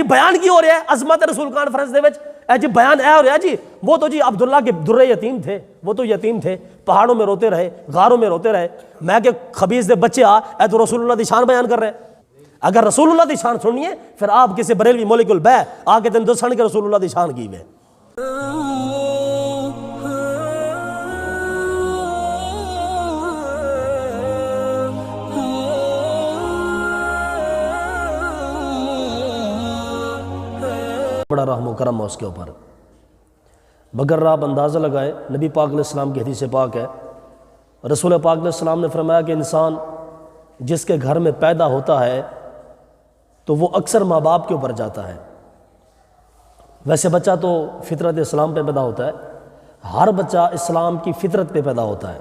جی بیان کی ہو رہا ہے عظمت رسول کانفرنس دے وچ، اے جی بیان اے ہو رہا ہے جی وہ تو جی عبداللہ کے درے یتیم تھے، وہ تو یتیم تھے، پہاڑوں میں روتے رہے، غاروں میں روتے رہے، میں کہ خبیث دے بچے اے تو رسول اللہ دی شان بیان کر رہے ہیں۔ اگر رسول اللہ دی شان سننی ہے پھر آپ کسی بریلوی مولک البے آ کے تین دسن کے رسول اللہ دی شان کی ہے۔ بڑا رحم و کرم ہے اس کے اوپر، مگر آپ اندازہ لگائیں، نبی پاک علیہ السلام کی حدیث پاک ہے، رسول پاک علیہ السلام نے فرمایا کہ انسان جس کے گھر میں پیدا ہوتا ہے تو وہ اکثر ماں باپ کے اوپر جاتا ہے۔ ویسے بچہ تو فطرت اسلام پہ پیدا ہوتا ہے، ہر بچہ اسلام کی فطرت پہ پیدا ہوتا ہے،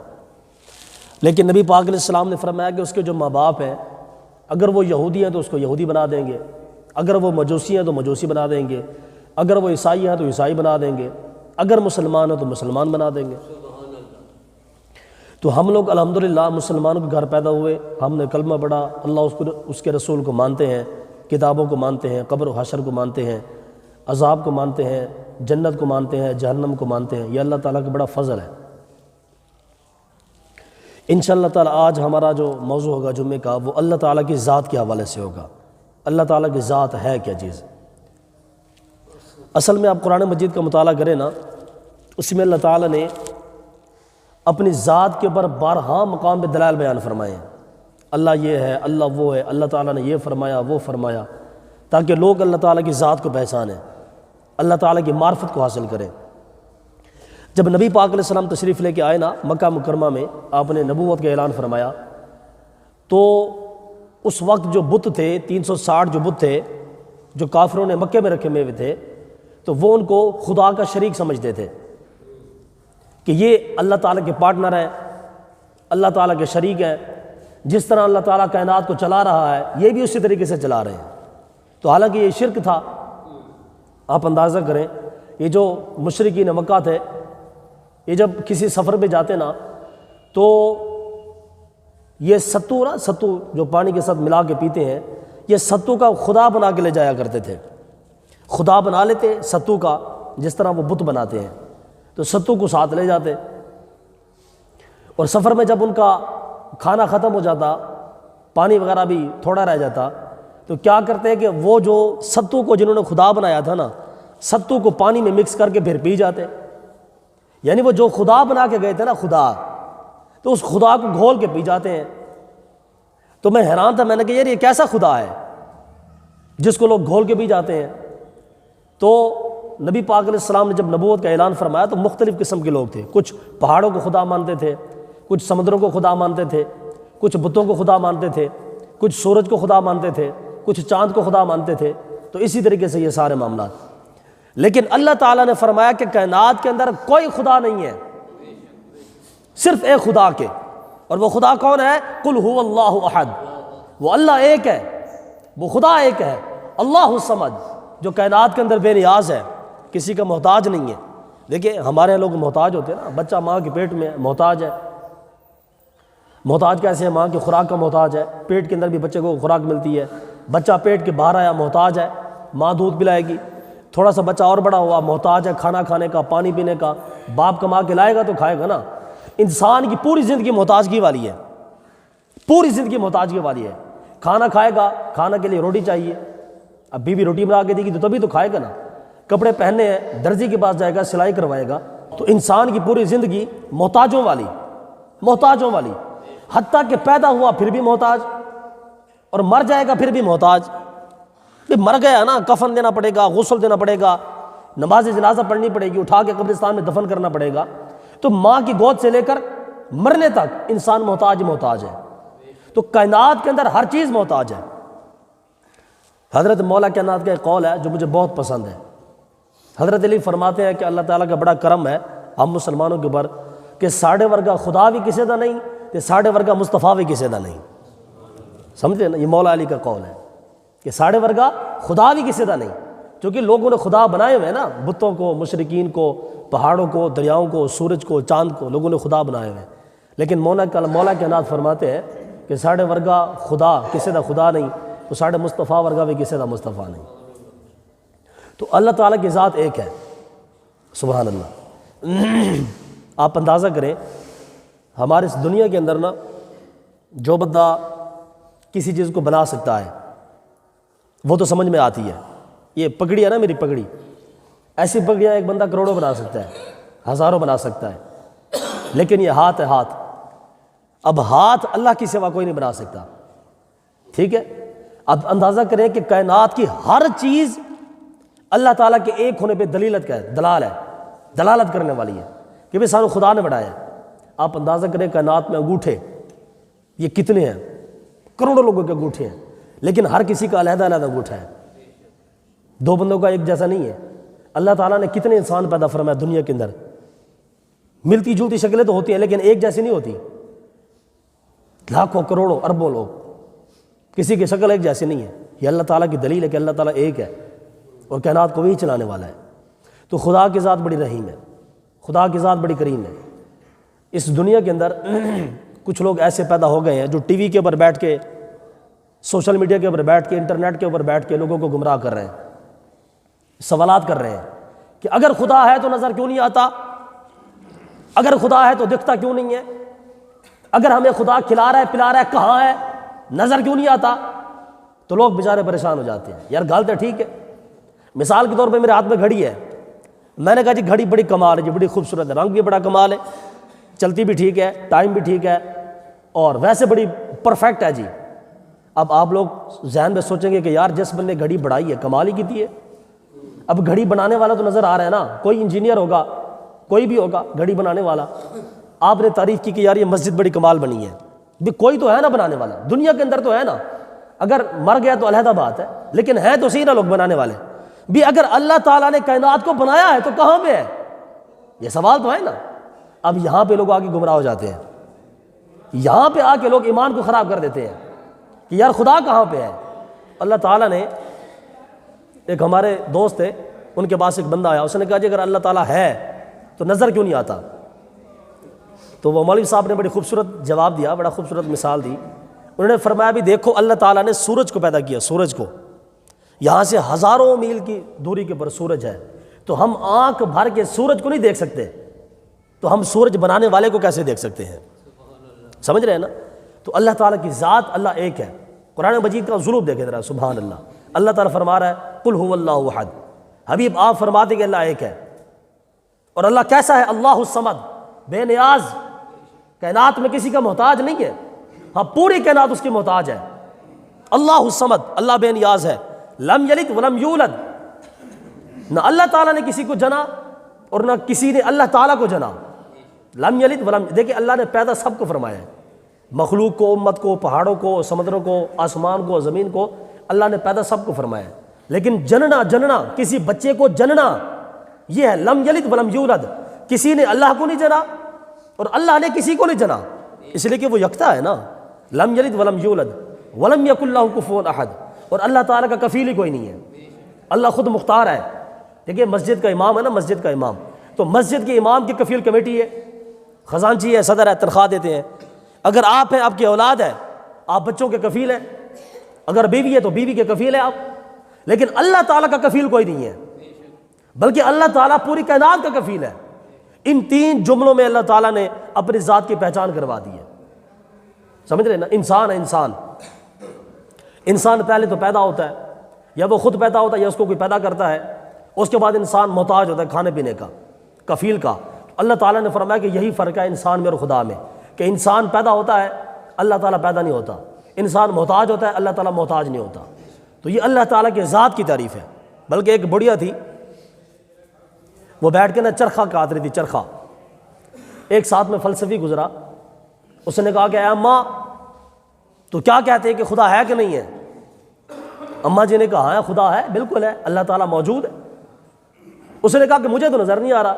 لیکن نبی پاک علیہ السلام نے فرمایا کہ اس کے جو ماں باپ ہیں اگر وہ یہودی ہیں تو اس کو یہودی بنا دیں گے، اگر وہ مجوسی ہیں تو مجوسی بنا دیں گے، اگر وہ عیسائی ہیں تو عیسائی بنا دیں گے، اگر مسلمان ہیں تو مسلمان بنا دیں گے۔ تو ہم لوگ الحمدللہ مسلمانوں کے گھر پیدا ہوئے، ہم نے کلمہ پڑھا، اللہ اس کے رسول کو مانتے ہیں، کتابوں کو مانتے ہیں، قبر و حشر کو مانتے ہیں، عذاب کو مانتے ہیں، جنت کو مانتے ہیں، جہنم کو مانتے ہیں۔ یہ اللہ تعالیٰ کا بڑا فضل ہے۔ انشاءاللہ تعالیٰ آج ہمارا جو موضوع ہوگا جمعے کا وہ اللہ تعالیٰ کی ذات کے حوالے سے ہوگا۔ اللہ تعالیٰ کی ذات ہے کیا چیز؟ اصل میں آپ قرآن مجید کا مطالعہ کریں نا، اس میں اللہ تعالیٰ نے اپنی ذات کے اوپر بارہا مقام پہ دلائل بیان فرمائے ہیں۔ اللہ یہ ہے، اللہ وہ ہے، اللہ تعالیٰ نے یہ فرمایا وہ فرمایا، تاکہ لوگ اللہ تعالیٰ کی ذات کو پہچانیں، اللہ تعالیٰ کی معرفت کو حاصل کریں۔ جب نبی پاک علیہ السلام تشریف لے کے آئے نا مکہ مکرمہ میں، آپ نے نبوت کا اعلان فرمایا، تو اس وقت جو بت تھے 360 جو بت تھے جو کافروں نے مکے میں رکھے ہوئے تھے، تو وہ ان کو خدا کا شریک سمجھتے تھے کہ یہ اللہ تعالیٰ کے پارٹنر ہیں، اللہ تعالیٰ کے شریک ہیں، جس طرح اللہ تعالیٰ کائنات کو چلا رہا ہے یہ بھی اسی طریقے سے چلا رہے ہیں۔ تو حالانکہ یہ شرک تھا۔ آپ اندازہ کریں یہ جو مشرکین مکہ تھے، یہ جب کسی سفر پہ جاتے نا تو یہ ستو جو پانی کے ساتھ ملا کے پیتے ہیں، یہ ستو کا خدا بنا کے لے جایا کرتے تھے، خدا بنا لیتے ستو کا، جس طرح وہ بت بناتے ہیں، تو ستو کو ساتھ لے جاتے، اور سفر میں جب ان کا کھانا ختم ہو جاتا، پانی وغیرہ بھی تھوڑا رہ جاتا، تو کیا کرتے کہ وہ جو ستو کو جنہوں نے خدا بنایا تھا نا، ستو کو پانی میں مکس کر کے پھر پی جاتے۔ یعنی وہ جو خدا بنا کے گئے تھے نا خدا، تو اس خدا کو گھول کے پی جاتے ہیں۔ تو میں حیران تھا، میں نے کہا یار یہ کیسا خدا ہے جس کو لوگ گھول کے پی جاتے ہیں؟ تو نبی پاک علیہ السلام نے جب نبوت کا اعلان فرمایا تو مختلف قسم کے لوگ تھے، کچھ پہاڑوں کو خدا مانتے تھے، کچھ سمندروں کو خدا مانتے تھے، کچھ بتوں کو خدا مانتے تھے، کچھ سورج کو خدا مانتے تھے، کچھ چاند کو خدا مانتے تھے۔ تو اسی طریقے سے یہ سارے معاملات، لیکن اللہ تعالیٰ نے فرمایا کہ کائنات کے اندر کوئی خدا نہیں ہے، صرف ایک خدا کے، اور وہ خدا کون ہے؟ قل هو اللہ احد، وہ اللہ ایک ہے، وہ خدا ایک ہے، اللہ الصمد، جو کائنات کے اندر بے نیاز ہے، کسی کا محتاج نہیں ہے۔ دیکھیں ہمارے لوگ محتاج ہوتے ہیں نا، بچہ ماں کے پیٹ میں محتاج ہے۔ محتاج کیسے ہے؟ ماں کی خوراک کا محتاج ہے، پیٹ کے اندر بھی بچے کو خوراک ملتی ہے۔ بچہ پیٹ کے باہر آیا محتاج ہے، ماں دودھ پلائے گی۔ تھوڑا سا بچہ اور بڑا ہوا محتاج ہے کھانا کھانے کا، پانی پینے کا، باپ کما کے لائے گا تو کھائے گا نا۔ انسان کی پوری زندگی محتاجگی والی ہے، پوری زندگی محتاجگی والی ہے۔ کھانا کھائے گا، کھانا کے لیے روٹی چاہیے، اب بیوی روٹی بنا کے دے گی تو تبھی تو کھائے گا نا۔ کپڑے پہننے ہیں، درزی کے پاس جائے گا، سلائی کروائے گا۔ تو انسان کی پوری زندگی محتاجوں والی، محتاجوں والی، حتیٰ کہ پیدا ہوا پھر بھی محتاج، اور مر جائے گا پھر بھی محتاج۔ مر گیا نا، کفن دینا پڑے گا، غسل دینا پڑے گا، نماز جنازہ پڑھنی پڑے گی، اٹھا کے قبرستان میں دفن کرنا پڑے گا۔ تو ماں کی گود سے لے کر مرنے تک انسان محتاج محتاج ہے۔ تو کائنات کے اندر ہر چیز محتاج ہے۔ حضرت مولا کائنات کا ایک قول ہے جو مجھے بہت پسند ہے۔ حضرت علی فرماتے ہیں کہ اللہ تعالیٰ کا بڑا کرم ہے ہم مسلمانوں کے اوپر کہ ساڑھے ورگا خدا بھی کسی دا نہیں تے ساڑھے ورگا مصطفیٰ بھی کسی دا نہیں۔ سمجھے نا، یہ مولا علی کا قول ہے کہ ساڑھے ورگا خدا بھی کسی دا نہیں، کیونکہ لوگوں نے خدا بنائے ہوئے ہیں نا، بتوں کو، مشرکین کو، پہاڑوں کو، دریاؤں کو، سورج کو، چاند کو، لوگوں نے خدا بنائے ہوئے ہیں۔ لیکن مولا کائنات فرماتے ہیں کہ ساڑھے ورگا خدا کسی دا خدا نہیں، تو ساڑھے مصطفیٰ ورگا بھی کسی دا مصطفیٰ نہیں۔ تو اللہ تعالیٰ کی ذات ایک ہے، سبحان اللہ۔ آپ اندازہ کریں ہمارے اس دنیا کے اندر نا جو بندہ کسی چیز کو بنا سکتا ہے وہ تو سمجھ میں آتی ہے، یہ پگڑی ہے نا میری پگڑی، ایسی پگڑیاں ایک بندہ کروڑوں بنا سکتا ہے، ہزاروں بنا سکتا ہے، لیکن یہ ہاتھ ہے ہاتھ، اب ہاتھ اللہ کی سوا کوئی نہیں بنا سکتا، ٹھیک ہے؟ اب اندازہ کریں کہ کائنات کی ہر چیز اللہ تعالیٰ کے ایک ہونے پہ دلالت کرنے والی ہے کہ بھئی سانو خدا نے بنایا ہے۔ آپ اندازہ کریں کائنات میں انگوٹھے یہ کتنے ہیں، کروڑوں لوگوں کے انگوٹھے ہیں، لیکن ہر کسی کا علیحدہ علیحدہ انگوٹھا ہے، دو بندوں کا ایک جیسا نہیں ہے۔ اللہ تعالیٰ نے کتنے انسان پیدا فرمایا دنیا کے اندر، ملتی جلتی شکلیں تو ہوتی ہیں لیکن ایک جیسی نہیں ہوتی، لاکھوں کروڑوں اربوں لوگ، کسی کی شکل ایک جیسی نہیں ہے۔ یہ اللہ تعالیٰ کی دلیل ہے کہ اللہ تعالیٰ ایک ہے اور کائنات کو وہی چلانے والا ہے۔ تو خدا کی ذات بڑی رحیم ہے، خدا کی ذات بڑی کریم ہے۔ اس دنیا کے اندر کچھ لوگ ایسے پیدا ہو گئے ہیں جو ٹی وی کے اوپر بیٹھ کے، سوشل میڈیا کے اوپر بیٹھ کے، انٹرنیٹ کے اوپر بیٹھ کے لوگوں کو گمراہ کر رہے ہیں، سوالات کر رہے ہیں کہ اگر خدا ہے تو نظر کیوں نہیں آتا، اگر خدا ہے تو دکھتا کیوں نہیں ہے، اگر ہمیں خدا کھلا رہا ہے پلا رہا ہے کہاں ہے، نظر کیوں نہیں آتا؟ تو لوگ بیچارے پریشان ہو جاتے ہیں۔ یار گل تو ٹھیک ہے، مثال کے طور پہ میرے ہاتھ میں گھڑی ہے، میں نے کہا جی گھڑی بڑی کمال ہے جی، بڑی خوبصورت ہے، رنگ بھی بڑا کمال ہے، چلتی بھی ٹھیک ہے، ٹائم بھی ٹھیک ہے، اور ویسے بڑی پرفیکٹ ہے جی۔ اب آپ لوگ ذہن میں سوچیں گے کہ یار جس بندے گھڑی بڑھائی ہے کمال ہی کی ہے۔ اب گھڑی بنانے والا تو نظر آ رہا ہے نا، کوئی انجینئر ہوگا، کوئی بھی ہوگا گھڑی بنانے والا۔ آپ نے تعریف کی کہ یار یہ مسجد بڑی کمال بنی ہے، بھی کوئی تو ہے نا بنانے والا، دنیا کے اندر تو ہے نا، اگر مر گیا تو علیحدہ بات ہے، لیکن ہے تو صحیح نا لوگ بنانے والے بھی۔ اگر اللہ تعالیٰ نے کائنات کو بنایا ہے تو کہاں پہ ہے، یہ سوال تو ہے نا۔ اب یہاں پہ لوگ آ کے گمراہ ہو جاتے ہیں، یہاں پہ آ کے لوگ ایمان کو خراب کر دیتے ہیں کہ یار خدا کہاں پہ ہے۔ اللہ تعالیٰ نے، ایک ہمارے دوست تھے، ان کے پاس ایک بندہ آیا، اس نے کہا جی اگر اللہ تعالیٰ ہے تو نظر کیوں نہیں آتا؟ تو وہ مولوی صاحب نے بڑی خوبصورت جواب دیا، بڑا خوبصورت مثال دی۔ انہوں نے فرمایا بھی دیکھو اللہ تعالیٰ نے سورج کو پیدا کیا، سورج کو، یہاں سے ہزاروں میل کی دوری کے اوپر سورج ہے، تو ہم آنکھ بھر کے سورج کو نہیں دیکھ سکتے، تو ہم سورج بنانے والے کو کیسے دیکھ سکتے ہیں؟ سمجھ رہے ہیں نا؟ تو اللہ تعالیٰ کی ذات اللہ ایک ہے۔ قرآن مجید کا ضرور دیکھیں ذرا، سبحان اللہ۔ اللہ تعالیٰ فرما رہا ہے قل هو اللہ احد، حبیب آپ فرماتے کہ اللہ ایک ہے، اور اللہ کیسا ہے؟ اللہ الصمد، بے نیاز، کائنات میں کسی کا محتاج نہیں ہے، ہاں پوری کائنات اس کی محتاج ہے۔ اللہ الصمد، اللہ بے نیاز ہے، لم یلد ولم یولد، نہ اللہ تعالیٰ نے کسی کو جنا اور نہ کسی نے اللہ تعالیٰ کو جنا، لم یلد ولم، دیکھیں اللہ نے پیدا سب کو فرمایا ہے، مخلوق کو، امت کو، پہاڑوں کو، سمندروں کو، آسمان کو، زمین کو، اللہ نے پیدا سب کو فرمایا ہے، لیکن جننا کسی بچے کو جننا یہ ہے لم یلد ولم یولد، کسی نے اللہ کو نہیں جنا اور اللہ نے کسی کو نہیں جنا، اس لیے کہ وہ یکتا ہے نا، لم یلد ولم یولد ولم یکن لہ کفوا احد، اور اللہ تعالیٰ کا کفیل ہی کوئی نہیں ہے، اللہ خود مختار ہے۔ دیکھیے مسجد کا امام ہے نا، مسجد کا امام، تو مسجد کے امام کی کفیل کمیٹی ہے، خزانچی ہے، صدر ہے، تنخواہ دیتے ہیں۔ اگر آپ ہیں، آپ کی اولاد ہے، آپ بچوں کے کفیل ہیں، اگر بیوی ہے تو بیوی کے کفیل ہیں آپ، لیکن اللہ تعالیٰ کا کفیل کوئی نہیں ہے، بلکہ اللہ تعالیٰ پوری کائنات کا کفیل ہے۔ ان تین جملوں میں اللہ تعالیٰ نے اپنی ذات کی پہچان کروا دی ہے، سمجھ رہے نا؟ انسان ہے، انسان پہلے تو پیدا ہوتا ہے، یا وہ خود پیدا ہوتا ہے یا اس کو کوئی پیدا کرتا ہے، اس کے بعد انسان محتاج ہوتا ہے کھانے پینے کا، کفیل کا۔ اللہ تعالیٰ نے فرمایا کہ یہی فرق ہے انسان میں اور خدا میں، کہ انسان پیدا ہوتا ہے، اللہ تعالیٰ پیدا نہیں ہوتا، انسان محتاج ہوتا ہے، اللہ تعالیٰ محتاج نہیں ہوتا۔ تو یہ اللہ تعالیٰ کے ذات کی تعریف ہے۔ بلکہ ایک بڑھیا تھی، وہ بیٹھ کے نا چرخہ کاٹ رہی تھی، چرخہ، ایک ساتھ میں فلسفی گزرا، اس نے کہا کہ اے اماں تو کیا کہتے ہیں کہ خدا ہے کہ نہیں ہے؟ اماں جی نے کہا ہے خدا ہے، بالکل ہے، اللہ تعالیٰ موجود ہے۔ اس نے کہا کہ مجھے تو نظر نہیں آ رہا،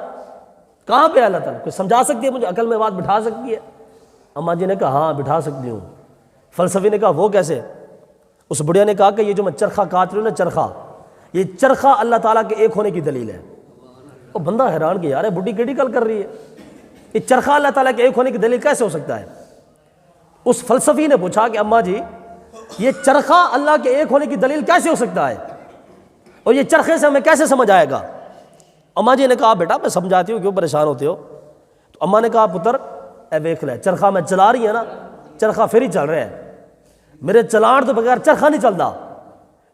کہاں پہ ہے اللہ تعالیٰ؟ کوئی سمجھا سکتی ہے مجھے، عقل میں بات بٹھا سکتی ہے؟ اماں جی نے کہا ہاں بٹھا سکتی ہوں۔ فلسفی نے کہا وہ کیسے؟ اس بڑھیا نے کہا کہ یہ جو میں چرخہ کاٹ رہی ہوں نا، چرخہ، یہ چرخہ اللہ تعالیٰ کے ایک ہونے کی دلیل ہے۔ وہ بندہ حیران کہ یار بڈھی کیڑی گل کر رہی ہے، یہ چرخہ اللہ تعالیٰ کے ایک ہونے کی دلیل کیسے ہو سکتا ہے؟ اس فلسفی نے پوچھا کہ اماں جی یہ چرخہ اللہ کے ایک ہونے کی دلیل کیسے ہو سکتا ہے؟ اور یہ چرخے سے ہمیں کیسے سمجھ آئے گا؟ اماں جی نے کہا بیٹا میں سمجھاتی ہوں، کیوں پریشان ہوتے ہو؟ تو اماں نے کہا پتر اے دیکھ لے چرخہ میں چلا رہی ہے نا، چرخہ پھر ہی چل رہا ہے، میرے چلان تو بغیر چرخہ نہیں چلتا۔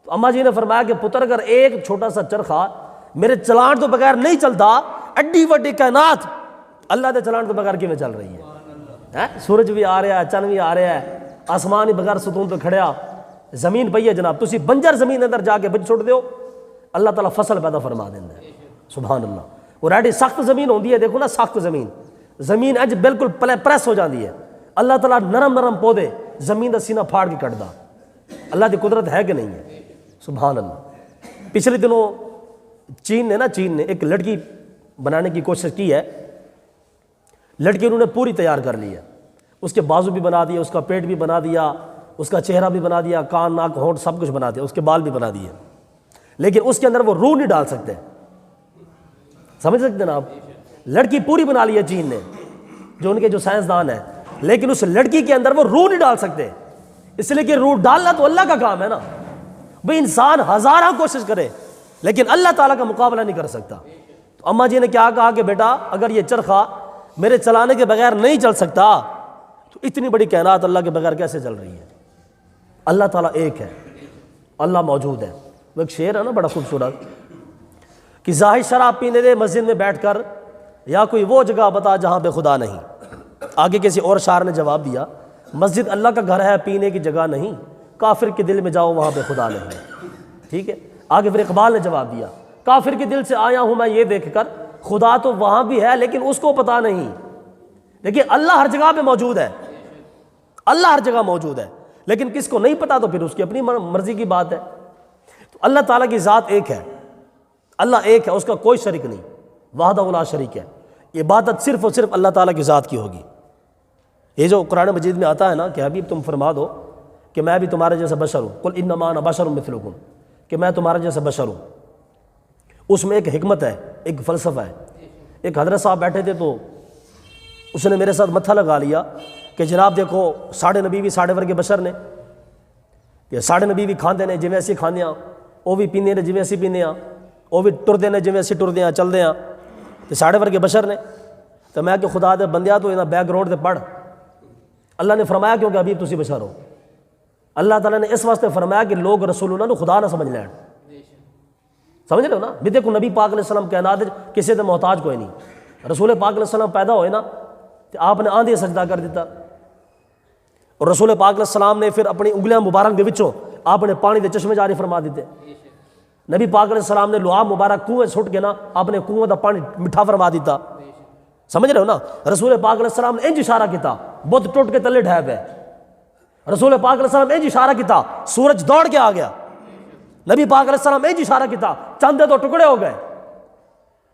تو اماں جی نے فرمایا کہ پتر اگر ایک چھوٹا سا چرخہ میرے چلان تو بغیر نہیں چلتا، ایڈی وڈی کائنات اللہ دے چلان تو بغیر کیوں چل رہی ہے؟ سورج بھی آ رہا ہے، چند بھی آ رہا ہے، آسمان ہی بغیر ستون تو کھڑیا، زمین پئی ہے جناب، تسی بنجر زمین اندر جا کے بچ چھوڑ دیو، اللہ تعالیٰ فصل پیدا فرما دینا ہے، سبحان اللہ۔ اور ایڈی سخت زمین ہوندی ہے، دیکھو نا سخت زمین اج بالکل پریس ہو جاندی ہے، اللہ تعالیٰ نرم نرم پودے زمین دا سینہ پھاڑ کے کٹ دا، اللہ دی قدرت ہے کہ نہیں ہے؟ سبحان اللہ۔ پچھلے دنوں چین نے ایک لڑکی بنانے کی کوشش کی ہے، لڑکی انہوں نے پوری تیار کر لی ہے، اس کے بازو بھی بنا دیا، اس کا پیٹ بھی بنا دیا، اس کا چہرہ بھی بنا دیا، کان ناک ہونٹ سب کچھ بنا دیا، اس کے بال بھی بنا دیے، لیکن اس کے اندر وہ روح نہیں ڈال سکتے، سمجھ سکتے ہیں آپ؟ لڑکی پوری بنا لی ہے چین نے، جو ان کے جو سائنسدان ہیں، لیکن اس لڑکی کے اندر وہ روح نہیں ڈال سکتے، اس لیے کہ روح ڈالنا تو اللہ کا کام ہے نا بھئی، انسان ہزارہ کوشش کرے لیکن اللہ تعالیٰ کا مقابلہ نہیں کر سکتا۔ تو اماں جی نے کیا کہا کہ بیٹا اگر یہ چرخہ میرے چلانے کے بغیر نہیں چل سکتا تو اتنی بڑی کائنات اللہ کے بغیر کیسے چل رہی ہے؟ اللہ تعالیٰ ایک ہے، اللہ موجود ہے۔ وہ ایک شعر ہے نا بڑا خوبصورت کہ ظاہر شراب پینے دے مسجد میں بیٹھ کر، یا کوئی وہ جگہ بتا جہاں پہ خدا نہیں۔ آگے کسی اور شاعر نے جواب دیا، مسجد اللہ کا گھر ہے پینے کی جگہ نہیں، کافر کے دل میں جاؤ وہاں پہ خدا نہیں۔ ٹھیک ہے، آگے پھر اقبال نے جواب دیا، کافر کے دل سے آیا ہوں میں یہ دیکھ کر، خدا تو وہاں بھی ہے لیکن اس کو پتہ نہیں۔ دیکھیے اللہ ہر جگہ پہ موجود ہے، اللہ ہر جگہ موجود ہے، لیکن کس کو نہیں پتا تو پھر اس کی اپنی مرضی کی بات ہے۔ تو اللہ تعالیٰ کی ذات ایک ہے، اللہ ایک ہے، اس کا کوئی شریک نہیں، وحدہ لا شریک ہے۔ عبادت صرف اور صرف اللہ تعالیٰ کی ذات کی ہوگی۔ یہ جو قرآن مجید میں آتا ہے نا کہ حبیب تم فرما دو کہ میں بھی تمہارے جیسا بشر ہوں، قل انما انا بشر مثلکم، کہ میں تمہارے جیسا بشر ہوں، اس میں ایک حکمت ہے، ایک فلسفہ ہے۔ ایک حضرت صاحب بیٹھے تھے تو اس نے میرے ساتھ متھا لگا لیا کہ جناب دیکھو ساڑھے نبی بھی ساڑھے ورگے بشر نے، کہ ساڑھے نبی بھی کھاندے نے جویں اسی کھاندے ہاں، وہ بھی پیندے نے جویں اسی پیندے ہاں، وہ بھی ٹردے نے جویں اسی ٹردے ہاں چلدے ہاں، تے ساڑھے ورگے بشر نے۔ تو میں کہ خدا دے بندیا تو انہاں بیک گراؤنڈ تے پڑھ۔ اللہ نے فرمایا کیونکہ حبیب تسی بشر ہو، اللہ تعالیٰ نے اس واسطے فرمایا کہ لوگ رسول اللہ نو خدا نہ سمجھ لین، سمجھ رہے ہو نا؟ بھی دیکھو نبی پاک علیہ السلام کائنات کسی دے محتاج کوئی نہیں، رسول پاک علیہ السلام پیدا ہوئے نا تو آپ نے آندھی سجدہ کر دیتا، اور رسول پاک علیہ السلام نے پھر اپنی انگلیاں مبارک دے وچوں آپ نے پانی دے چشمے جاری فرما دیتے۔ نبی پاک علیہ السلام نے لعاب مبارک کنویں سٹ کے نا آپ نے کنویں دا پانی میٹھا فرما دیتا، سمجھ رہے ہو نا؟ رسول پاک علیہ السلام نے انج اشارہ کیتا بت ٹوٹ کے تلے ڈھہ پے، رسول پاک علیہ السلام انج اشارہ کیتا سورج دوڑ کے آ گیا، نبی پاک علیہ السلام انج اشارہ کیتا چاندے تو ٹکڑے ہو گئے۔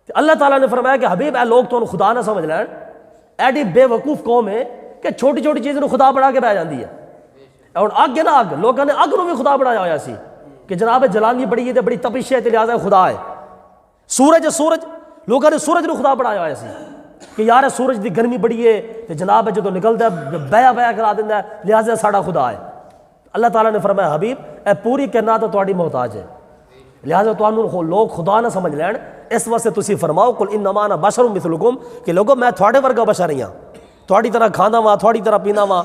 اللہ تعالیٰ نے فرمایا کہ حبیب اے لوگ تو خدا نہ سمجھ لین، ایڈی بے وقوف قوم ہے کہ چھوٹی چھوٹی چیز نو خدا بنا کے بہ جاندی ہے۔ اور اگ ہے نا اگ، لوگوں نے اگ نو بھی خدا بنایا ہوا سی کہ جناب جلانی بڑی ہے تے بڑی تپش ہے تے لہٰذا خدا ہے۔ سورج لوگوں نے سورج نو خدا بنایا ہوا سی کہ یار سورج دی گرمی بڑی ہے تے جناب جدو نکلتا ہے بیا بیا کرا دینا ہے لہٰذا ساڈا خدا ہے۔ اللہ تعالیٰ نے فرمایا حبیب اے پوری کائنات تہاڈی محتاج ہے، لہٰذا تانوں لوگ خدا نہ سمجھ لین، اس واسطے تسی فرماؤ قل انما انا بشر مثلکم کہ لوگو میں تھوڑے ورگا بشر ہی ہاں، تھوڑی طرح کھانا وا تھوڑی طرح پینا وا۔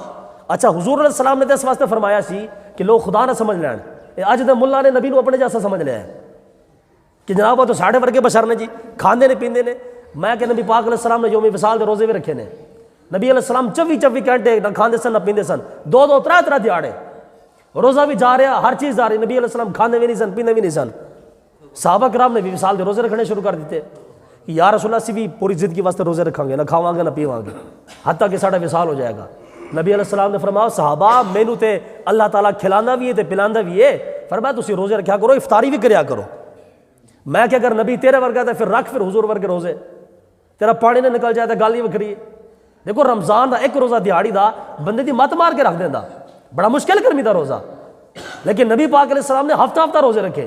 اچھا حضور علیہ السلام نے اس واسطے فرمایا سی کہ لوگ خدا نہ سمجھ لین، اج دے ملا نے نبی نو اپنے جیسا سمجھ لیا ہے کہ جناب وہ تو ساڑھے ورگے بشر نے جی، کھاندے نے پیندے نے۔ میں کہ نبی پاک علیہ السلام نے یوم وصال دے روزے بھی رکھے نے، نبی علیہ السلام 24 گھنٹے نہ کھاندے سن نہ پیندے سن، 2-3 دیہاڑے روزہ بھی جا رہا، ہر چیز جا رہی، نبی علیہ السلام کھاندے بھی نہیں سن پیندے بھی نہیں سن۔ صحابہ کرام نے بھی وصال دے روزے رکھنے شروع کر دیتے کہ یا رسول اللہ سی بھی پوری زندگی واسطے روزے رکھاں گے، نہ کھاواں گے نہ پیواں گے حتیٰ کہ ساڈا وصال ہو جائے گا۔ نبی علیہ السلام نے فرمایا صحابہ مینوں تے اللہ تعالیٰ کھلاندا بھی ہے تے پلاندا بھی ہے، فرمایا تسی روزے رکھیا کرو، افطاری بھی کریا کرو۔ میں کہ اگر نبی تیرے ورگا تے پھر رکھ پھر حضور ورگے روزے، تیرا پانی نہ نکل جائے تو گل ہی وکھری ہے۔ دیکھو رمضان دا ایک روزہ دیہاڑی دا بندے دی مت مار کے رکھ دیندا، بڑا مشکل گرمی دا روزہ، لیکن نبی پاک علیہ السلام نے ہفتہ روزے رکھے،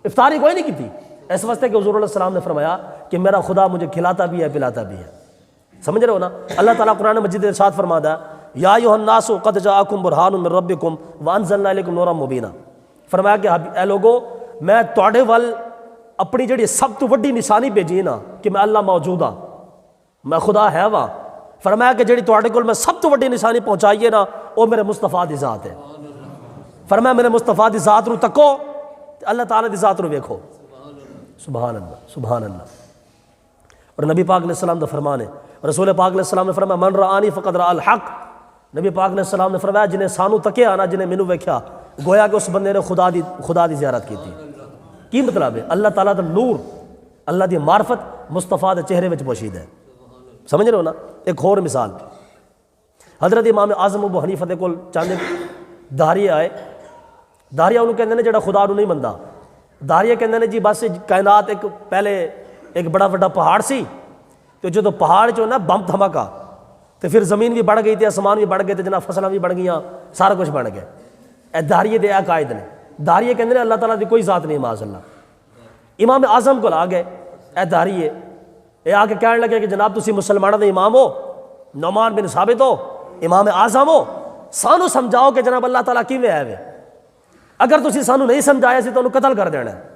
افطاری کوئی نہیں کی تھی، اس واسطے کہ حضور علیہ السلام نے فرمایا کہ میرا خدا مجھے کھلاتا بھی ہے پلاتا بھی ہے۔ سمجھ رہے ہو نا؟ اللہ تعالیٰ قرآن مجید میں ارشاد فرماتا ہے یا ایھا الناس قد جاءکم برہان من ربکم وانزلنا الیکم نورا مبینا، فرمایا کہ اے لوگو میں تواڈے ول اپنی جڑی سب تو وڈی نشانی بھیجی نا کہ میں اللہ موجود ہاں، میں خدا ہے وہاں، فرمایا کہ جڑی تواڈے کول میں سب تو وڈی نشانی پہنچائی ہے نا وہ میرے مصطفیٰ دی ذات ہے۔ فرمایا میرے مصطفیٰ دی ذات نو تکو اللہ تعالیٰ دی ذات نو ویکھو۔ سبحان اللہ سبحان اللہ۔ اور نبی پاک علیہ السلام دا فرمان ہے، رسول پاک علیہ السلام نے فرمایا من رآنی فقد رأى الحق۔ نبی پاک علیہ السلام نے فرمایا جنہیں سانو تکیا نا، جنہیں مینوں ویکھیا، گویا کہ اس بندے نے خدا دی زیارت کی تھی۔ کی مطلب ہے؟ اللہ تعالیٰ دا نور، اللہ دی معرفت مصطفیٰ دے چہرے وچ پوشید ہے۔ سمجھ رہے ہو نا؟ ایک اور مثال، حضرت امام اعظم ابو حنیفہ دے کول چاندے داریے آئے، داریہ انہوں کہندے نے جڑا خدا نو نہیں مندا، داریہ کہندے نے جی بس کائنات ایک پہلے ایک بڑا بڑا پہاڑ سی، تو جو پہاڑ جو نا بم دھماکا تو پھر زمین بھی بڑھ گئی تھی، آسمان بھی بڑھ گئے تھے، جناب فصلیں بھی بڑھ گئیاں، سارا کچھ بڑھ گیا۔ اے داریے دے عقائد نے، داریے کہندے نے اللہ تعالیٰ دی کوئی ذات نہیں معاذ اللہ۔ امام اعظم کو آ گئے اے داریے، اے آ کے کہنے لگے کہ جناب تسی مسلمانوں دے امام ہو، نعمان بن ثابت ہو، امام اعظم ہو، سانو سمجھاؤ کہ جناب اللہ تعالیٰ کیویں ہے وے، اگر تسی سانو نہیں سمجھایا سی تو انہوں قتل کر دینا ہے۔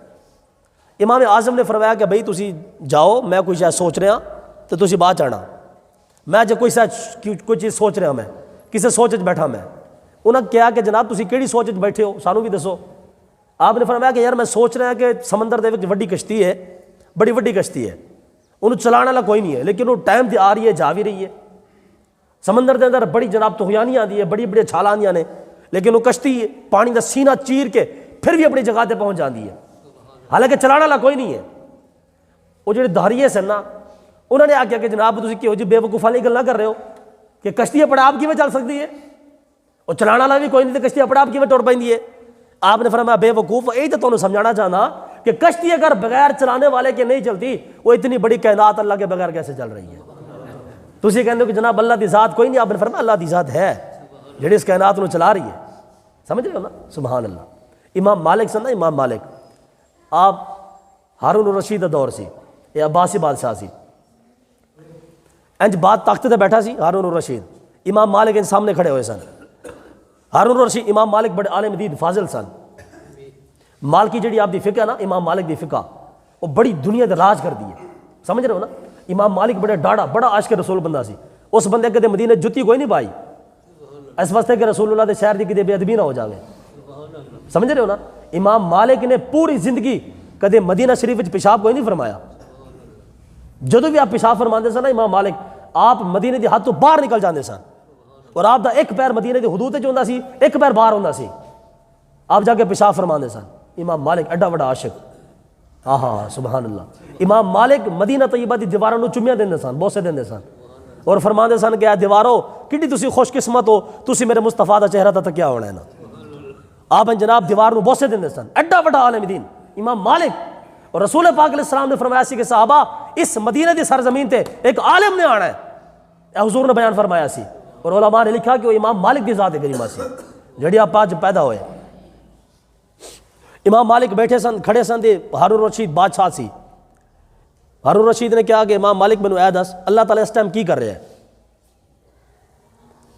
امام اعظم نے فرمایا کہ بھئی تسی جاؤ، میں کوئی شاید سوچ رہا تو تسی بات چاہنا، میں جو کوئی چیز سوچ رہا، میں کسی سوچ بیٹھا، میں انہوں نے کہا کہ جناب تسی کیڑی سوچ بیٹھے ہو، سانو بھی دسو۔ آپ نے فرمایا کہ یار میں سوچ رہا کہ سمندر دے وچ وڈی کشتی ہے، بڑی وڈی کشتی ہے، انہوں چلانے والا کوئی نہیں ہے، لیکن وہ ٹائم تے آ رہی ہے، جا بھی رہی ہے، سمندر دے اندر بڑی جناب طغیانیاں آندی ہے، بڑی بڑی چھالاں آندیاں نے، لیکن وہ کشتی پانی دا سینہ چیر کے پھر بھی اپنی جگہ تے پہنچ جاندی ہے، حالانکہ چلانے والا کوئی نہیں ہے۔ وہ جڑے داریے سن نا، انہوں نے آکھیا کہ جناب تسی کہو جی بے وقوفاں والی گلاں کر رہے ہو کہ کشتی اپنے آپ کیویں چل سکتی ہے، اور چلانے والا بھی کوئی نہیں تو کشتی اپنے آپ کیویں ٹر پیندی ہے۔ آپ نے فرمایا بے وقوف، یہی تو تمہیں سمجھانا چاہنا کہ کشتی اگر بغیر چلانے والے کے نہیں چلتی، وہ اتنی بڑی کائنات اللہ کے بغیر کیسے چل رہی ہے؟ تسی کہندے ہو کہ جناب اللہ دی ذات کوئی نہیں، آپ نے فرمایا اللہ دی ذات ہے جڑی اس کائنات نو چلا رہی ہے۔ سمجھ رہے ہو نا؟ سبحان اللہ۔ امام مالک سن نا، امام مالک آپ ہارون الرشید دا دور سی، یہ عباسی بادشاہ سی، انج بات تخت تے بیٹھا سی ہارون الرشید، امام مالک ان سامنے کھڑے ہوئے سن۔ ہارون الرشید امام مالک بڑے عالم دین فاضل سن، مالکی جڑی آپ دی فقہ نا، امام مالک دی فقہ وہ بڑی دنیا دے راج کر دی ہے۔ سمجھ رہے ہو نا؟ امام مالک بڑے ڈاڑا، بڑا عاشق رسول بندہ سی، اس بندے کدے مدینے جتی کوئی نہیں پائی اس واسطے کہ رسول اللہ دے شہر دی کدے بے ادبی نہ ہو جاوے۔ سمجھ رہے ہو نا؟ امام مالک نے پوری زندگی کدے مدینہ شریف وچ پیشاب کوئی نہیں فرمایا، جدو بھی آپ پیشاب فرماندے سن نا امام مالک، آپ مدینے دی حد تو باہر نکل جاندے سن، اور آپ دا ایک پیر مدینے دی حدود وچ ہوندا سی، ایک پیر باہر ہوندا سی، آپ جا کے پیشاب فرماندے سن۔ امام مالک ایڈا بڑا عاشق، ہاں سبحان اللہ۔ امام مالک مدینہ طیبہ دی دیواراں نو چومیاں دیندے سن، بوسے دیندے سن، اور فرماندے سن کہ اے دیوارو کڈی تسی خوش قسمت ہو، تسی میرے مصطفیٰ دا چہرہ تے تکیا ہونا ہے نا۔ آپ جناب دیوار نو بوسے دیندے سن، ایڈا بڑا عالم دین امام مالک۔ اور رسول پاک علیہ السلام نے فرمایا سی کہ صحابہ اس مدینہ دی سرزمین تے ایک عالم نے آنا ہے، اے حضور نے بیان فرمایا سی، اور علماء نے لکھا کہ وہ امام مالک دی ذات کریمہ سی جڑی آپ آج پیدا ہوئے۔ امام مالک بیٹھے سن، کھڑے سن، دے ہارون رشید بادشاہ سی۔ ہارون رشید نے کہا کہ امام مالک مینوں اے دس اللہ تعالیٰ اس ٹائم کی کر رہا ہے؟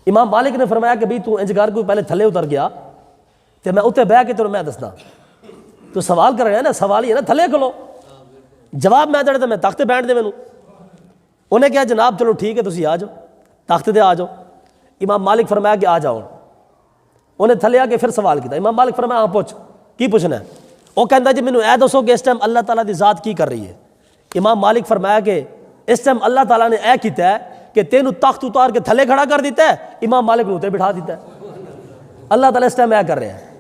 امام مالک نے فرمایا کہ بھئی تو انج کر کو پہلے تھلے اتر گیا تے میں اتنے بہ کے تینوں میں دسدا، تو سوال کر رہے ہیں نا، سوال ہی ہے نا تھلے کھلو، جواب میں دے میں تخت بیٹھ دے مینوں۔ انہیں کہا جناب چلو ٹھیک ہے تسی آ جاؤ، تخت تے آ جاؤ۔ امام مالک فرمایا کہ آ جاؤ، انہیں تھلے آ کے پھر سوال کیا۔ امام مالک فرمایا ہاں پوچھ کی پوچھنا ہے؟ وہ کہندا جی مینوں اے دسو کہ اس ٹائم اللہ تعالیٰ دی ذات کی کر رہی ہے؟ امام مالک فرمایا کہ اس ٹائم اللہ تعالیٰ نے اے کیتا ہے کہ تینوں تخت اتار کے تھلے کھڑا کر دیتا ہے، امام مالک نو تے بٹھا دیتا ہے۔ اللہ تعالیٰ اس ٹائم اے کر رہا ہے۔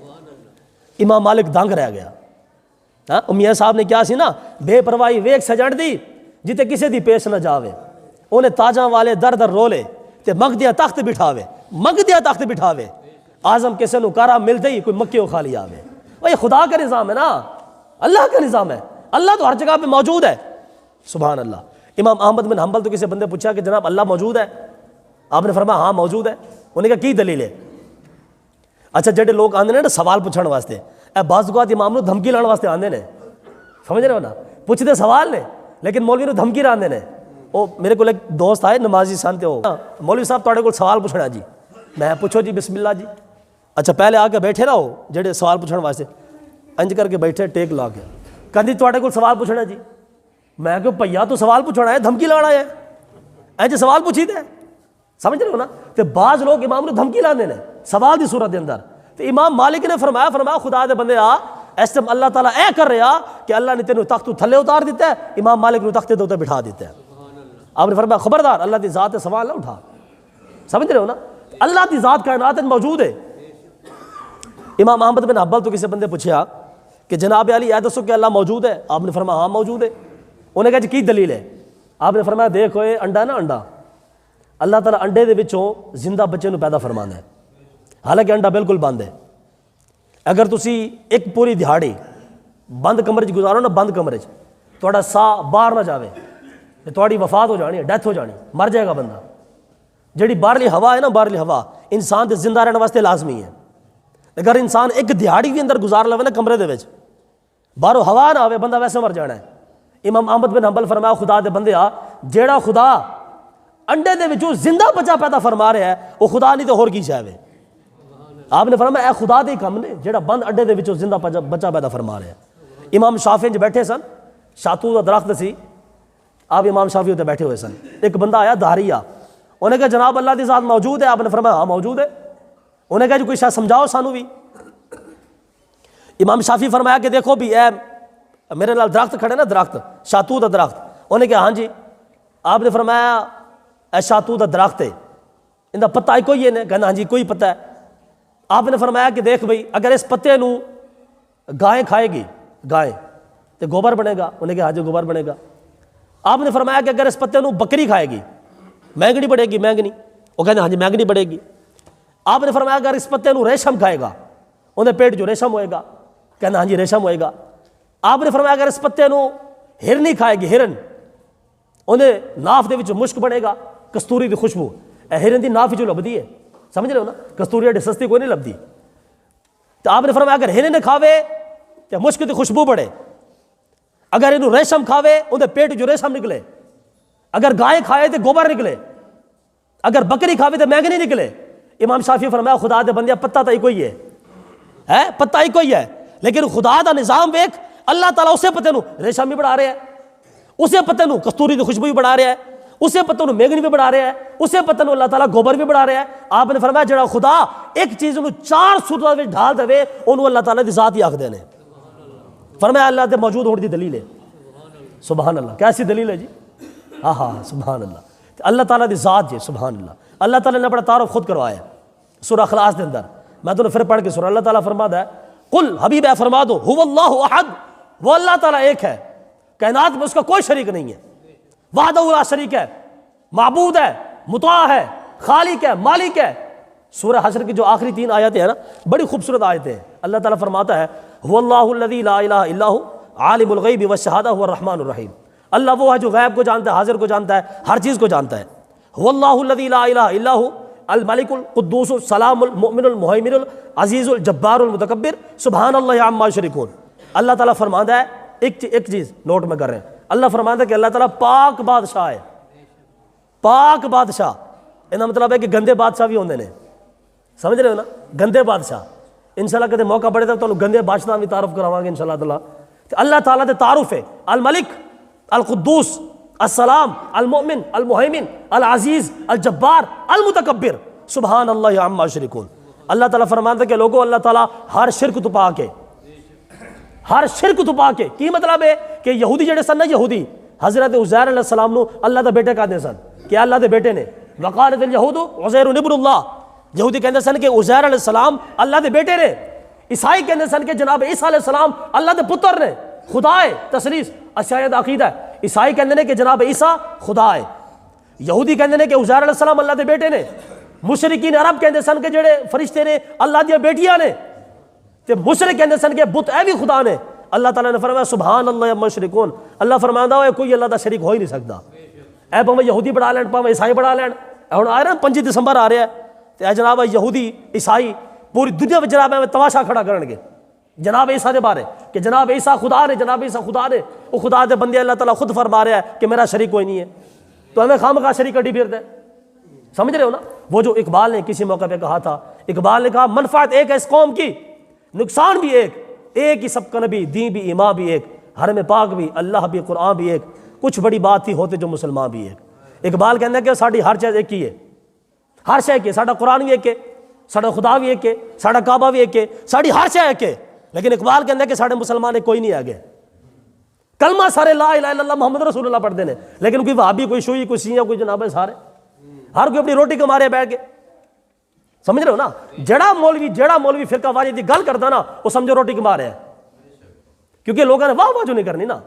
امام مالک دنگ رہ گیا۔ ہاں میاں صاحب نے کیا سی نا، بے پرواہی ویک سجڑ دی جتے کسے دی پیش نہ جاوے، انہیں تاجاں والے در در رولے تے مگ دیا تخت بٹھاوے، مگ دیا تخت بٹھاوے، اعظم کسے نو کارا ملتے ہی کوئی مکیوں خالی آوے۔ یہ خدا کا نظام ہے نا، اللہ کا نظام ہے، اللہ تو ہر جگہ پہ موجود ہے۔ سبحان اللہ۔ امام احمد بن حنبل تو کسی بندے پوچھا کہ جناب اللہ موجود ہے؟ آپ نے فرمایا ہاں موجود ہے۔ انہوں نے کہا کی دلیل ہے؟ اچھا جڑے لوگ آندے نا سوال پوچھنے واسطے، اے بعض اوقات امام نو دھمکی لانے واسطے آندے نے، سمجھ رہے ہو نا، پوچھتے سوال نے لیکن مولوی نو دھمکی راندے نے۔ وہ میرے کو ایک دوست آئے نمازی سن تے مولوی صاحب تواڈے کول سوال پوچھنا جی، میں پوچھو جی بسم اللہ جی۔ اچھا پہلے آ کے بیٹھے رہو جڑے سوال پوچھنے واسطے، انج کر کے بیٹھے ٹیک لا کے کہندی تواڈے کول سوال پوچھنا جی. میں کہ بھیا تو سوال پوچھنا ہے دھمکی لانا ہے انج سوال پوچھی دے سمجھ رہے ہو نا. تے بعض لوگ امام نو دھمکی لاندے نے سوال دی صورت دے اندر. تے امام مالک نے فرمایا خدا دے بندے آ اس ٹائم اللہ تعالیٰ اے کر رہا کہ اللہ نے تینوں تخت تو تھلے اتار دیتا ہے, امام مالک نو تخت دے اوتے بٹھا دیتا ہے. آپ نے فرمایا خبردار اللہ دی ذات سوال نہ اٹھا. سمجھ رہے ہو نا, اللہ دی ذات کائنات میں موجود ہے. امام احمد بن حنبل تو کسی بندے پوچھا کہ جناب علی اے دسو کہ اللہ موجود ہے؟ آپ نے فرمایا ہاں موجود ہے. انہیں کہا جی کی دلیل ہے؟ آپ نے فرمایا دیکھو اے انڈا نا انڈا, اللہ تعالیٰ انڈے دے وچوں زندہ بچے نو پیدا فرمانا ہے, حالانکہ انڈا بالکل بند ہے. اگر تسی ایک پوری دہاڑی بند کمرے چ گزارو نا, بند کمرے چ تہاڈا سا باہر نہ جاوے تے تہاڈی وفات ہو جانی ہے, ڈیتھ ہو جانی, مر جائے گا بندہ. جڑی باہرلی ہوا ہے نا, باہرلی ہوا انسان دے زندہ رہنے واسطے لازمی ہے. اگر انسان ایک دہاڑی بھی اندر گزار لوے نا کمرے دے وچ, باہروں ہوا نہ آوے بندہ ویسے مر جانا ہے. امام احمد بن حنبل فرمایا خدا دے بندے آ جیڑا خدا انڈے دے وچوں زندہ بچہ پیدا فرما رہا ہے وہ خدا نہیں تو ہور کی شے ہے. آپ نے فرمایا اے خدا دے کم نے جیڑا بند انڈے دے وچوں زندہ بچہ پیدا فرما رہا ہے. امام شافعی جو بیٹھے سن, شاتو دا درخت سی, آپ امام شافعی تے بیٹھے ہوئے سن. ایک بندہ آیا دہریا, انہیں کہا جناب اللہ دی ذات موجود ہے؟ آپ نے فرمایا ہاں موجود ہے. انہیں کہا جو کوئی شاید سمجھاؤ سانو بھی. امام شافعی فرمایا کہ دیکھو بھی اے میرے نال درخت کھڑے نا, درخت شاتو دا درخت. انہیں کہا ہاں جی. آپ نے فرمایا اے شاتو دا درخت ہے, ان دا پتہ کوئی ہے نے؟ کہنا ہاں جی کوئی پتہ ہے. آپ نے فرمایا کہ دیکھ بھئی اگر اس پتے نو گائیں کھائے گی, گائیں تو گوبر بنے گا. انہیں کہا ہاں جی گوبر بنے گا. آپ نے فرمایا کہ اگر اس پتے نو بکری کھائے گی مہنگنی بڑھے گی, مہنگنی. وہ کہتے ہاں جی مہنگنی بڑھے گی. آپ نے فرمایا اگر اس پتے نو ریشم کھائے گا انہیں پیٹ جو ریشم ہوئے گا, کہنا ہاں جی ریشم ہوئے گا. آپ نے فرمایا اگر اس پتے نو ہرنی کھائے گی, ہرن, انہیں ناف دے وچ مشک بنے گا, کستوری دی خوشبو. ہرن دی ناف جو لبدی ہے, سمجھ رہے ہو نا, کستوری ایڈی سستی کوئی نہیں لبدی. تو آپ نے فرمایا اگر ہرن کھاوے تو مشک دی خوشبو بڑھے, اگر انہوں ریشم کھاوے انہیں پیٹ جو ریشم نکلے, اگر گائے کھائے تو گوبر نکلے, اگر بکری کھاوے تو مہنگنی نکلے. امام شافعی فرمایا خدا دے بندیا پتہ تو ایک ہی ہے, پتہ ایک ہی ہے, لیکن خدا دا نظام ویکھ, اللہ تعالیٰ اسے پتے نو ریشم بھی بڑھا رہا ہے, اسے پتے نو کستوری دی خوشبو بھی بڑھا رہا ہے, اسے پتے نو مہنگنی بھی بڑھا رہا ہے, اسے پتے نو اللہ تعالیٰ گوبر بھی بڑھا رہا ہے. آپ نے فرمایا جڑا خدا ایک چیز نو 4 صورتاں وچ ڈھال دے انہوں اللہ تعالیٰ دی ذات ہی آکھدے نے. فرمایا اللہ دے موجود ہونے دی دلیل ہے. سبحان اللہ, کیسی دلیل ہے جی؟ ہاں ہاں سبحان اللہ. اللہ تعالیٰ دی ذات جی, سبحان اللہ. اللہ تعالیٰ نے اپنا تعارف خود کروایا ہے سورہ اخلاص دے اندر. میں تو پھر پڑھ کے سورہ, اللہ تعالیٰ فرماتا ہے قل حبیب اے فرما دو هو اللہ احد, وہ اللہ تعالیٰ ایک ہے, کائنات میں اس کا کوئی شریک نہیں ہے, وحدہ لا شریک ہے, معبود ہے, مطاع ہے, خالق ہے, مالک ہے. سورہ حشر کی جو آخری 3 آیتیں ہیں نا بڑی خوبصورت آیتیں ہیں. اللہ تعالیٰ فرماتا ہے هو اللہ الذی لا الہ الا هو عالم الغیب والشہادہ هو الرحمن الرحیم. اللہ وہ ہے جو غیب کو جانتا ہے, حاضر کو جانتا ہے, ہر چیز کو جانتا ہے. هو اللہ الذی لا الہ الا هو الملک القدوس السلام المؤمن المہیمن العزیز الجبار المتکبر سبحان اللہ عما یشرکون. اللہ تعالیٰ فرماتا ہے ایک چیز نوٹ میں کر رہے ہیں, اللہ فرماتا ہے کہ اللہ تعالیٰ پاک بادشاہ ہے. پاک بادشاہ انہا مطلب ہے کہ گندے بادشاہ بھی ہوندے نے, سمجھ رہے ہو نا, گندے بادشاہ. انشاءاللہ کہتے موقع پڑے تک تو گندے بادشاہ بھی تعارف کرواؤں گے انشاءاللہ تعالیٰ. اللہ تعالیٰ دے تعارف ہے الملک, القدوس, السلام, المؤمن, المہیمن, العزیز, الجبار, المتکبر سبحان اللہ عما یشرکون. اللہ تعالیٰ فرماتا ہے کہ لوگوں اللہ تعالیٰ ہر شرک تو پاک ہے, ہر شرک تو پاک ہے. کی مطلب ہے کہ یہودی جڑے سن نا, یہودی حضرت عزیر علیہ السلام نو اللہ دے بیٹے کہتے سن, کہ اللہ دے بیٹے نے. وقالت الیہود عزیر ابن اللہ, یہودی کہتے سن کہ عزیر علیہ السلام اللہ دے بیٹے نے. عیسائی کہتے سن کہ جناب عیسیٰ علیہ السلام اللہ دے پتر نے, خدا ہے. تصریح اشاعرہ عقیدہ ہے. عیسائی کہتے ہیں کہ جناب عیسیٰ خدا ہے. یہودی کہتے ہیں کہ عزیر علیہ السلام اللہ دے بیٹے نے. مشرکین عرب کہتے سن کہ جڑے فرشتے نے اللہ دیا بیٹیاں نے, تے مشرک کہتے سن کہ بت اے بھی خدا نے. اللہ تعالیٰ نے فرمایا سبحان اللہ عما یشرکون. اللہ فرماندا ہے کوئی اللہ دا شریک ہو ہی نہیں سکتا. اے بھاویں یہودی بڑھا لین, بھاویں عیسائی بڑھا لین. ہن آ رہا 5 دسمبر آ رہا ہے, تے اے جناب یہودی عیسائی پوری دنیا میں جناب تماشا کھڑا کرن گے جناب عیسیٰ دے بارے, کہ جناب عیسیٰ خدا نے, جناب عیسیٰ خدا نے. وہ خدا دے بندے اللہ تعالیٰ خود فرما رہا ہے کہ میرا شریک کوئی نہیں ہے, تو ہمیں خواہ شریک کٹی پھرتے ہیں. سمجھ رہے ہو نا. وہ جو اقبال نے کسی موقع پہ کہا تھا, اقبال نے کہا منفعت ایک ہے اس قوم کی, نقصان بھی ایک. ایک ہی سب کا نبی، دین بھی، ایمان بھی ایک، حرم پاک بھی، اللہ بھی، قرآن بھی ایک، کچھ بڑی بات تھی ہوتے جو مسلمان بھی ایک۔ اقبال کہنا ہے کہ ساڑی ہر چیز ایک ہی ہے، ہر شے ایک ہے، ساڑا قرآن بھی ایک ہے، ساڑا خدا بھی ایک ہے، ساڑا کعبہ بھی ایک ہے، ساڑی ہر شے ایک ہے، لیکن اقبال کہنا ہے کہ ساڑے مسلمان ایک کوئی نہیں آگے۔ کلمہ سارے لا الہ الا اللہ محمد رسول اللہ پڑھ دینے، لیکن کوئی وہابی، کوئی شیعی، کوئی شیعہ، کوئی جناب ہے، سارے ہر کوئی اپنی روٹی کما رہے بیٹھ کے، سمجھ رہے ہو نا؟ جڑا مولوی فرقہ واریت دی گل کرتا نا وہ سمجھو روٹی کما رہے ہیں، کیونکہ لوگوں نے واہ واہ جو نہیں کرنی نا۔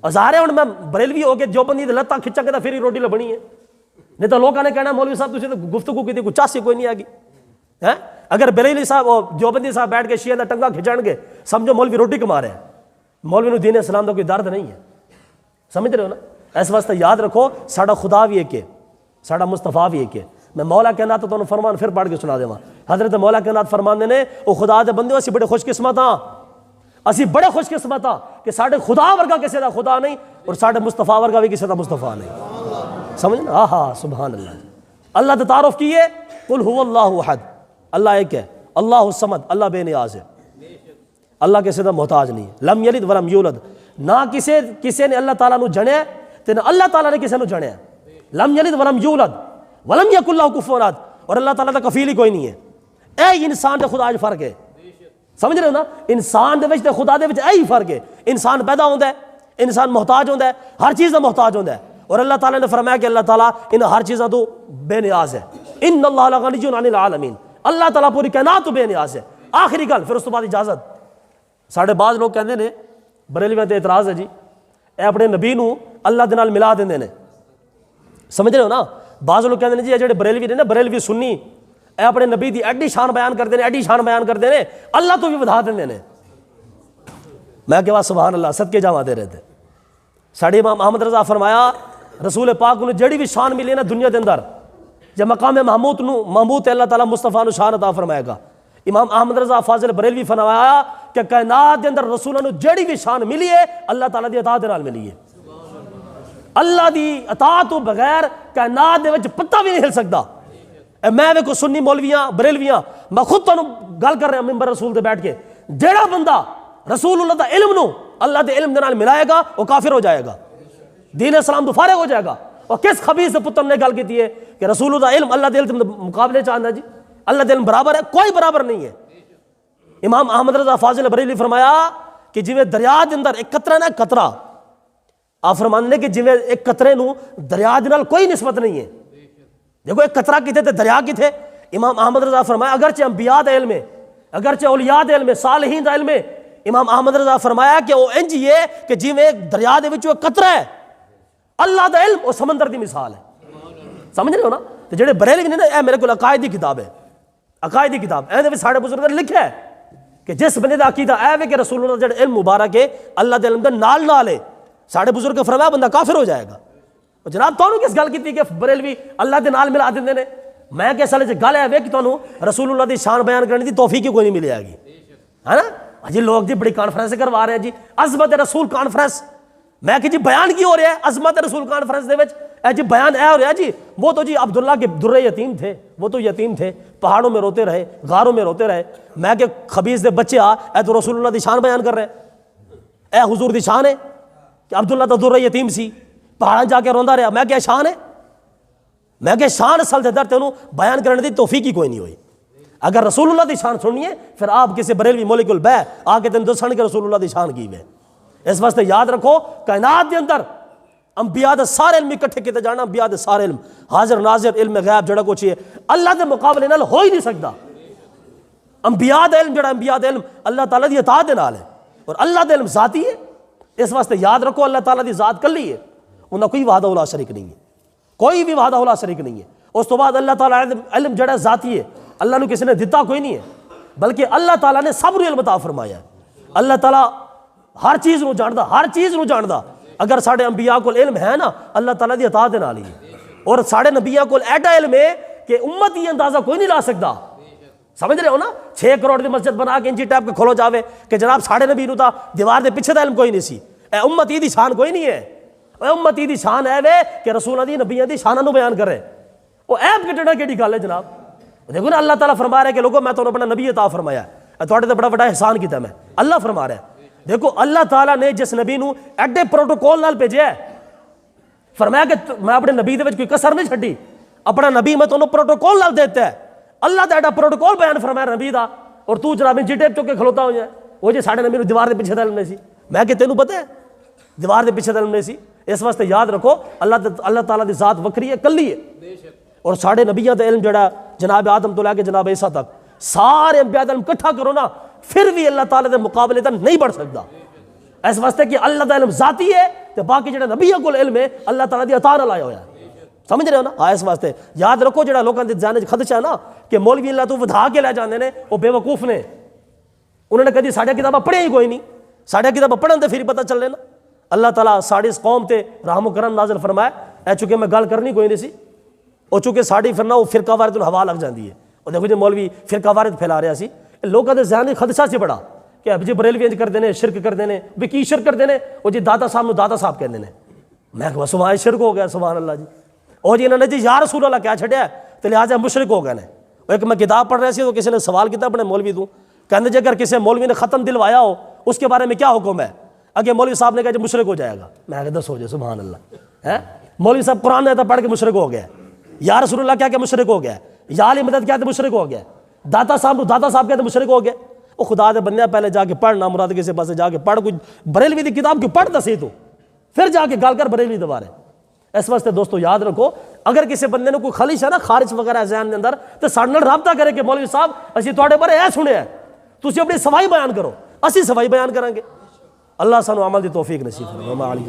ظاہر ہے ہوں میں بریلوی ہو کے جو بندی لتاں کھچا کے پھر ہی روٹی لبنی ہے، نہیں تو لوگوں نے کہنا مولوی صاحب تسی تو گفتگو کی تھی کوئی چاسی کوئی نہیں آگی ہے۔ اگر بریلوی صاحب اور دیوبندی صاحب بیٹھ کے شیعہ دا ٹنگا کھچان گے سمجھو مولوی روٹی کما رہے ہیں، مولوی نو دین اسلام دا کوئی درد نہیں ہے، سمجھ رہے ہو نا؟ اس واسطے یاد رکھو ساڑا خدا بھی ایک ہے، ساڑا مصطفیٰ بھی ایک ہے۔ میں مولا کائنات تو تمہیں فرمان پھر پڑھ کے سنا دے، حضرت مولا کائنات فرماندے نے او خدا دے بندے اسی بڑے خوش قسمت ہاں، اسی بڑے خوش قسمت ہاں کہ ساڑے خدا ورگا کسی دا خدا نہیں اور ساڑے مصطفیٰ ورگا بھی کسی دا مصطفیٰ نہیں، سمجھنا؟ ہاں سبحان اللہ۔ اللہ دا تعارف کیے، قل هو اللہ احد، اللہ ایک ہے، اللہ الصمد، اللہ بے نیاز ہے، اللہ کسی دا محتاج نہیں، لم یلد ولم یولد، نہ کسی نے اللہ تعالیٰ نو جنیا تے نہ اللہ تعالیٰ نے کسی نو جنیا، لم یلد ولم یولد ولم یکن لہ کفوا احد، اور اللہ تعالیٰ دا کفیل ہی کوئی نہیں ہے۔ اے انسان دے خدا وچ فرق ہے، سمجھ رہے ہو نا؟ انسان دے وچ تے خدا دے وچ اے ہی فرق ہے، انسان پیدا ہوندا ہے، انسان محتاج ہوندا ہے، ہر چیز دا محتاج ہوندا ہے، اور اللہ تعالیٰ نے فرمایا کہ اللہ تعالیٰ ان ہر چیزاں تو بے نیاز ہے، ان اللہ لغنی عن العالمین، اللہ تعالیٰ پوری کائنات تو بے نیاز ہے۔ آخری گل پھر اس تو بعد اجازت، ساڑھے بعض لوگ کہندے نے بریلویاں تے اعتراض ہے جی اے اپنے نبی نو اللہ دے نال ملا دیندے نے، سمجھ رہے ہو نا؟ بعض لوگ کہندے نے جی اے جڑے بریلوی نے نا، بریلوی سنی، اے اپنے نبی دی ایڈی شان بیان کرتے ہیں، ایڈی شان بیان کرتے ہیں، اللہ تو بھی ودھا دیندے نے۔ میں کہ سبحان اللہ، صدقے جاواں دے رہے تھے۔ ساڑھے امام احمد رضا فرمایا رسول پاک نو جڑی بھی شان ملی نا دنیا دے اندر، جب مقام محمود اللہ تعالیٰ مصطفیٰ نو شان عطا فرمائے گا۔ امام احمد رضا فاضل بریلوی فرمایا کہ کائنات دے اندر رسولوں نو جڑی بھی شان ملی ہے اللہ تعالیٰ دی عطا دے نال ملی ہے، اللہ دی عطا تو بغیر کائنات دے وچ پتہ بھی نہیں ہل سکتا۔ میں ویکھو سنی مولویاں بریلویاں، میں خود تانوں گل کر رہا ہوں ممبر رسول دے بیٹھ کے، جیڑا بندہ رسول اللہ دا علم نو اللہ دے علم دے نال ملائے گا وہ کافر ہو جائے گا، دین اسلام تو فارغ ہو جائے گا۔ اور کس خبیث پتر نے گل کی ہے کہ رسول اللہ علم اللہ دے علم مقابلے چاہتا ہے جی، اللہ دے علم برابر ہے؟ کوئی برابر نہیں ہے۔ امام احمد رضا فاضل بریلوی فرمایا کہ جویں دریا دے اندر ایک قطرہ نا، قطرہ آپ فرماندے کہ جویں ایک قطرے نو دریا دے نال کوئی نسبت نہیں ہے، دیکھو ایک قطرہ کتے تے دریا کتے۔ امام احمد رضا فرمایا اگرچہ انبیاء دا علم ہے، اگرچہ اولیاء دا علم ہے، صالحین دا علم ہے، امام احمد رضا فرمایا کہ وہ انج ہی ہے کہ جویں ایک دریا دے وچ ایک قطرہ ہے، اللہ دا علم وہ سمندر دی مثال ہے، سمجھ رہے ہو نا؟ تو جڑے بریلوی نے نا، اے میرے کو عقائد دی کتاب ہے، عقائد دی کتاب، اے دے وچ ساڈے بزرگاں نے لکھیا ہے کہ جس بندے دا عقیدہ اے وے کہ رسول اللہ جڑا علم مبارک ہے اللہ دے علم دے نال نال ہے، ساڈے بزرگ فرمایا بندہ کافر ہو جائے گا۔ جناب تانوں کس گل کیتی کہ بریلوی اللہ دے نال ملا دیندے نے؟ میں کہ اصل وچ گل ہے کہ تانوں رسول اللہ دی شان بیان کرنے دی توفیق ہی کوئی نہیں ملے گی، ہے نا جی؟ لوگ جی بڑی کانفرنس کروا رہے ہیں جی، عظمت رسول کانفرنس، میں کہ جی بیان کی ہو رہا ہے عظمت رسول کانفرنس دے وچ؟ اے جی بیان اے ہو رہا ہے جی، وہ تو جی عبداللہ کے درے یتیم تھے، وہ تو یتیم تھے، پہاڑوں میں روتے رہے، غاروں میں روتے رہے، میں کہ خبیث دے بچے اے تو رسول اللہ دی شان بیان کر رہے ہیں، اے حضور دی شان ہے کہ عبداللہ تو درے یتیم سی، پہاڑاں جا کے روندا رہا، میں کہ شان ہے؟ میں کہ شان اصل دے در تینوں بیان کرنے دی توفیق ہی کوئی نہیں ہوئی۔ اگر رسول اللہ دی شان سننی ہے پھر آپ کسی بریلوی مولک البے آ کے تینوں دسن کہ رسول اللہ دی شان کی ہے۔ اس واسطے یاد رکھو کائنات دے اندر انبیاء دے سارے علم اکٹھے کیتے جانا، انبیاء دے سارے علم حاضر ناظر علم غیب جڑا کچھ ہے اللہ دے مقابلے نال ہو ہی نہیں سکتا۔ انبیاء دا علم جڑا انبیاء دا علم اللہ تعالیٰ دی عطا دے نال ہے، اور اللہ دا علم ذاتی ہے۔ اس واسطے یاد رکھو اللہ تعالیٰ دی ذات کلی ہے، انہاں کوئی وحدہ لا شریک نہیں ہے، کوئی بھی وحدہ لا شریک نہیں ہے۔ اس تو بعد اللہ تعالیٰ علم جڑا ذاتی ہے، اللہ نے کسی نے دتا کوئی نہیں ہے، بلکہ اللہ تعالیٰ نے سب علم عطا فرمایا ہے۔ اللہ تعالیٰ ہر چیز نو جاندا، ہر چیز نو جاندا۔ اگر ساڑے انبیاء کو علم ہے نا اللہ تعالیٰ دی عطا دے نال ہی ہے، اور ساڑے نبیاں کو ایڈا علم ہے کہ امت یہ اندازہ کوئی نہیں لا سکتا۔ سمجھ رہے ہو نا؟ 6 کروڑ دی مسجد بنا کے انجی ٹیپ کے کھولو جاوے کہ جناب ساڑے نبی نو تا دیوار دے پیچھے دا علم کوئی نہیں سی، اے امتی دی شان کوئی نہیں ہے۔ اے امتی دی شان ہے وے کہ رسولہ دی نبیاں دی شانہ نو بیان کرے، وہ عیب کٹنا کیڑی گل ہے جناب؟ دیکھو نا اللہ تعالیٰ فرما رہا ہے کہ لوگوں میں تو اپنا نبی عطا فرمایا ہے، تواڈے تے بڑا بڑا احسان کیتا میں. اللہ فرما رہا ہے دیکھو اللہ تعالیٰ نے جس نبی نو ایڈے پروٹوکول نال بھیجیا ہے, فرمایا کہ میں اپنے نبی دے وچ کوئی کسر نہیں چھڈی, اپنا نبی میں تانوں پروٹوکول نال دیتا ہے. اللہ دا ایڈا پروٹوکول بیان فرمایا نبی دا, اور تو جناب جی ٹیپ چک کے کھلوتا ہو جائے. وہ جی ساڈے نبی نو دیوار دے پیچھے دل نہیں سی, میں کہ تینوں پتہ ہے دیوار دے پیچھے دل نہیں سی. اس واسطے یاد رکھو اللہ تعالیٰ دی ذات وکری ہے, کلی ہے. اور ساڈے نبیاں دا علم جڑا جناب آدم تو لے کے جناب عیسیٰ تک سارے انبیاء دا علم کٹھا کرو نا, پھر بھی اللہ تعالیٰ دے مقابلے تے نہیں بڑھ سکتا. اس واسطے کہ اللہ دا علم ذاتی ہے تے باقی جڑا نبیاں کول علم ہے اللہ تعالیٰ دی عطا نال آیا ہوا ہے. سمجھ رہے ہو نا؟ ہاں اس واسطے یاد رکھو جڑا لوکاں دے ذہن وچ خدشہ ہے نا کہ مولوی اللہ تو ودھا کے لے جاندے نے, وہ بے وقوف نے. انہوں نے کدی ساڈے کتاباں پڑھیا ہی کوئی نہیں. ساڈے کتاباں پڑھن تے پھر پتہ چلے نا. اللہ تعالیٰ ساڈی اس قوم تے رحم و کرم نازل فرمائے. اے چونکہ میں گل کرنی کوئی نہیں سی, اور چونکہ ساڈی پھر نا وہ فرقہ وارت نوں ہوا لگ جاندی ہے. اور دیکھو جی مولوی فرقہ وارت پھیلا رہا سی, لوکاں دے ذہن وچ خدشہ سی بڑا کہ اب جی بریلوی انج کردے نے, شرک کردے نے. بھی کی شرک کردے نے؟ وہ جی داتا صاحب نو داتا صاحب کہندے نے. میں کہ سبحان شرک ہو گیا, سبحان اللہ جی. اور جی انہوں نے جی یا رسول اللہ کیا چھڈیا تو لہٰذا مشرک ہو گئے نے. ایک میں کتاب پڑھ رہا سی تو کسی نے سوال کیا اپنے مولوی تو, کہنے جی اگر کسی مولوی نے ختم دلوایا ہو اس کے بارے میں کیا حکم ہے؟ اگے مولوی صاحب نے کہا جی مشرک ہو جائے گا. میں کہ دس ہو جائے, سبحان اللہ ہے. مولوی صاحب قرآن آیت پڑھ کے مشرک ہو گیا, یا رسول اللہ کیا کہ مشرک ہو گیا, یا علی مدد کیا تو مشرک ہو گیا, داتا صاحب کیا تو مشرک ہو گیا. وہ خدا دے بندے پہلے جا کے پڑھنا مراد کسی پاسے جا کے پڑھ, کچھ بریلوی دی کتاب کی پڑھ دسی تو پھر جا کے گل کر بریلوی دوبارے. اس واسطے دوستو یاد رکھو اگر کسی بندے نے کوئی خالص ہے نا خارج وغیرہ ذہن دے اندر تو ساڈے نال رابطہ کرے کہ مولوی صاحب اسی تواڈے بارے اے سنیا ہے, تسی اپنی صفائی بیان کرو, اسی صفائی بیان کریں گے. اللہ سانو عمل دی توفیق نصیب فرمائے.